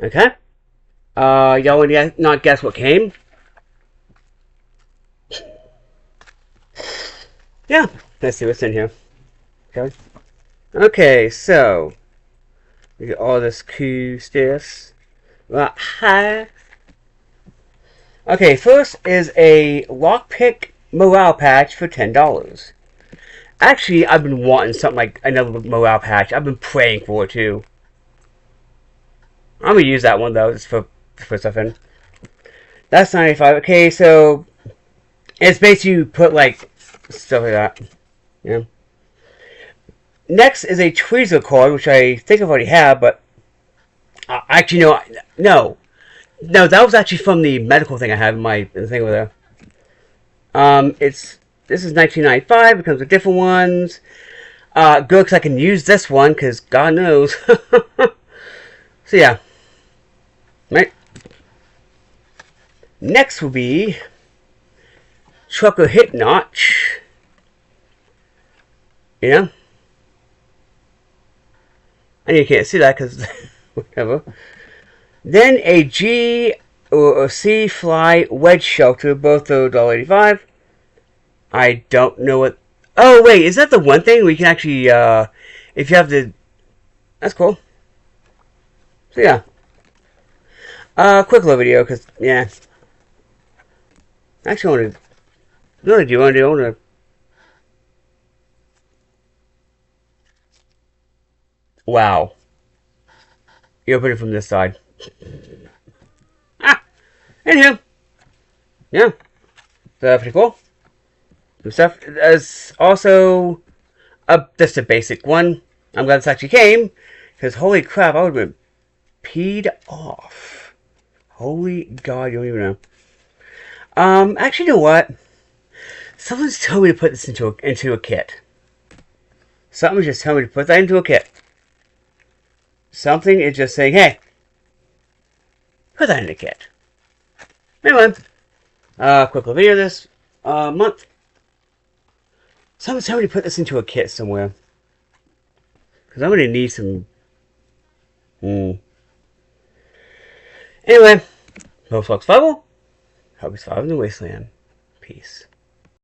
Okay. Y'all want to not guess what came? Yeah. Let's see what's in here. Okay. Okay, so we get all this cool stuff. Hi. Okay, first is a lockpick morale patch for $10. Actually, I've been wanting something like another morale patch. I've been praying for it too. I'm gonna use that one though, just for stuff in. That's 95. Okay, so it's basically you put like stuff like that. Yeah. Next is a Tweezer card, which I think I've already had, but actually no, that was actually from the medical thing I had in my thing over there. This is 1995. It comes with different ones. Good, because I can use this one, because God knows. So yeah, right. Next will be Trucker Hit Notch. Yeah. And you can't see that because whatever. Then a G or C Fly Wedge Shelter, both are $1.85. I don't know what. Oh wait, is that the one thing we can actually, if you have the, that's cool. So yeah, quick little video because yeah. Actually, I want to. No, do you want to do? I want to. Wow, you open it from this side. Ah, anywho, yeah, so pretty cool. Some stuff. There's also just a basic one. I'm glad this actually came because holy crap, I would have been peed off. Holy God, you don't even know. Actually, you know what? Someone's told me to put this into a kit. Something just told me to put that into a kit. Something is just saying, hey, put that in a kit. Anyway, quick video this month. Someone's told me to put this into a kit somewhere. Because I'm going to need some. Anyway, Roblox Survival. Hope you survive in the wasteland. Peace.